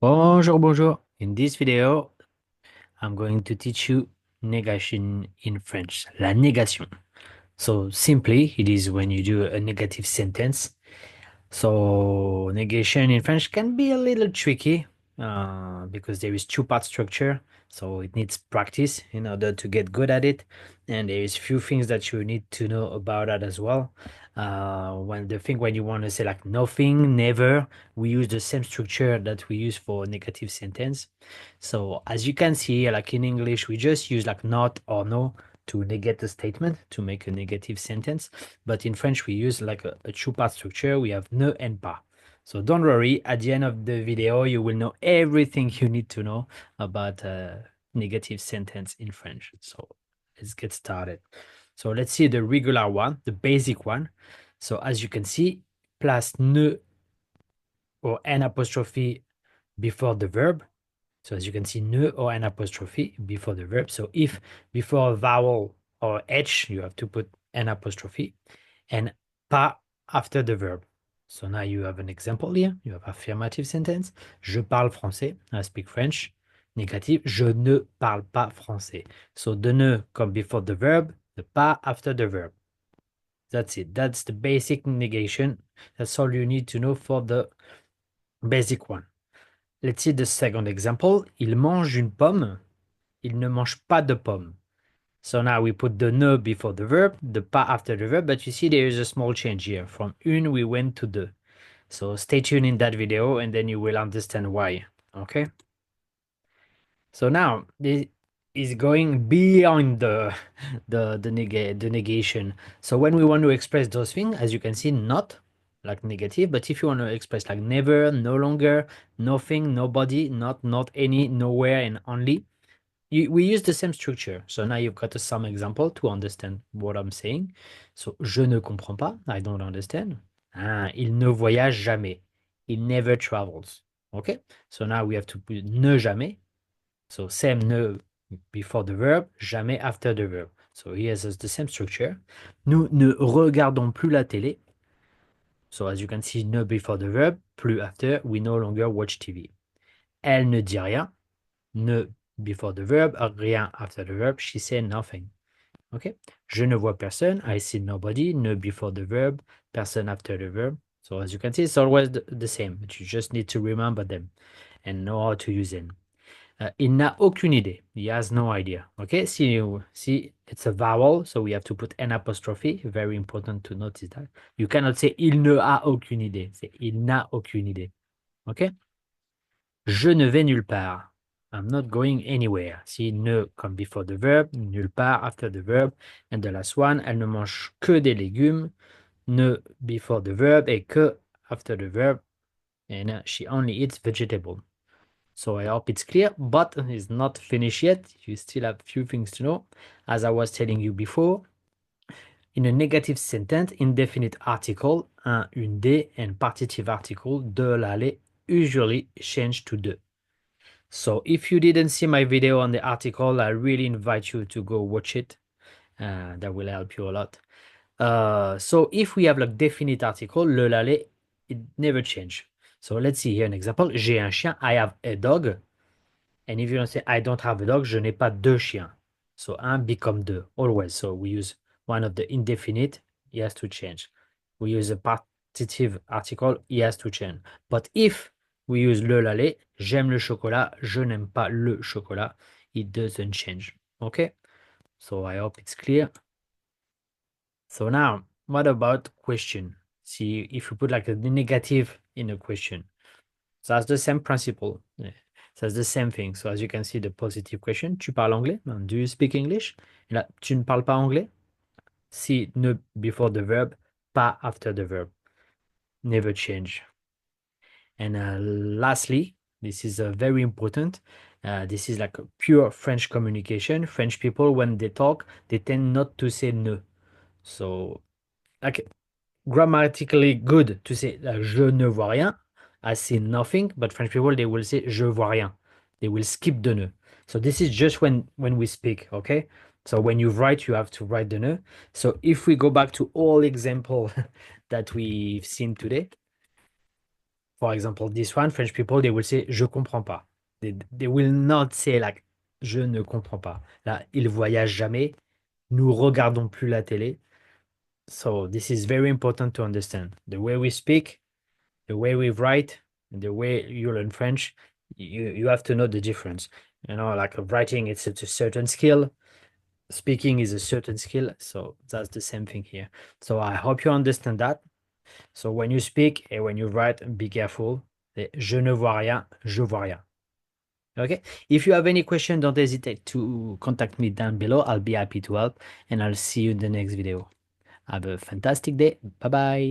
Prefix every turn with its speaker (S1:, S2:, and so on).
S1: Bonjour, bonjour. In this video, I'm going to teach you negation in French, la négation. So simply, it is when you do a negative sentence. So negation in French can be a little tricky because there is two-part structure. So it needs practice in order to get good at it. And there is few things that you need to know about that as well. When you want to say like nothing, never, we use the same structure that we use for negative sentence. So as you can see, like in English, we just use like not or no to negate a statement, to make a negative sentence. But in French, we use like a two-part structure. We have ne and pas. So don't worry, at the end of the video, you will know everything you need to know about negative sentence in French. So let's get started. So let's see the regular one, the basic one. So as you can see, place ne or an apostrophe before the verb. So as you can see, ne or an apostrophe before the verb. So if before a vowel or H, you have to put an apostrophe, and pas after the verb. So now you have an example here. You have affirmative sentence. Je parle français. I speak French. Negative. Je ne parle pas français. So the ne come before the verb, the pas after the verb. That's it. That's the basic negation. That's all you need to know for the basic one. Let's see the second example. Il mange une pomme. Il ne mange pas de pomme. So now we put the ne before the verb, the pas after the verb, but you see there is a small change here. From une, we went to deux. So stay tuned in that video and then you will understand why. Okay? So now this is going beyond the negation. So when we want to express those things, as you can see, not like negative, but if you want to express like never, no longer, nothing, nobody, not any, nowhere, and only, we use the same structure. So now you've got some example to understand what I'm saying. So je ne comprends pas, I don't understand. Ah, il ne voyage jamais. He never travels. Okay? So now we have to put ne jamais. So same ne before the verb, jamais after the verb. So here's the same structure. Nous ne regardons plus la télé. So as you can see, ne before the verb, plus after, we no longer watch TV. Elle ne dit rien. Ne before the verb, rien after the verb, she said nothing. Okay? Je ne vois personne, I see nobody, ne before the verb, person after the verb. So as you can see, it's always the same, but you just need to remember them and know how to use them. Il n'a aucune idée. He has no idea. Okay, see, it's a vowel, so we have to put an apostrophe. Very important to notice that. You cannot say il ne a aucune idée. C'est il n'a aucune idée. Okay? Je ne vais nulle part. I'm not going anywhere. See, ne come before the verb, nulle part after the verb. And the last one, elle ne mange que des légumes. Ne before the verb et que after the verb. And she only eats vegetable. So I hope it's clear, but it's not finished yet. You still have a few things to know. As I was telling you before, in a negative sentence, indefinite article, un, une des, and partitive article, de, l'aller, usually change to de. So if you didn't see my video on the article, I really invite you to go watch it. That will help you a lot. So if we have like definite article, le, l'aller, it never change. So let's see here an example. J'ai un chien, I have a dog. And if you don't say I don't have a dog, je n'ai pas deux chiens. So un become deux, always. So we use one of the indefinite, he has to change. We use a partitive article, he has to change. But if we use le l'aller, j'aime le chocolat, je n'aime pas le chocolat, it doesn't change. Okay? So I hope it's clear. So now, what about question? See, if you put like a negative in a question. So that's the same principle. Yeah. So that's the same thing. So as you can see, the positive question, tu parles anglais? Do you speak English? Et là, tu ne parles pas anglais? See, ne before the verb, pas after the verb. Never change. And lastly, this is very important. This is like a pure French communication. French people, when they talk, they tend not to say ne. So, like grammatically good to say je ne vois rien. I see nothing, but French people, they will say je vois rien. They will skip the ne. So this is just when we speak, okay? So when you write, you have to write the ne. So if we go back to all example that we've seen today, For example, this one, French people, they will say je comprends pas. They will not say like je ne comprends pas. Là, ils voyagent jamais. Nous regardons plus la télé. So this is very important to understand. The way we speak, the way we write, and the way you learn French, you have to know the difference. You know, like writing, it's a certain skill. Speaking is a certain skill. So that's the same thing here. So I hope you understand that. So when you speak and when you write, be careful. Je ne vois rien, je vois rien. Okay. If you have any question, don't hesitate to contact me down below. I'll be happy to help, and I'll see you in the next video. Have a fantastic day. Bye bye.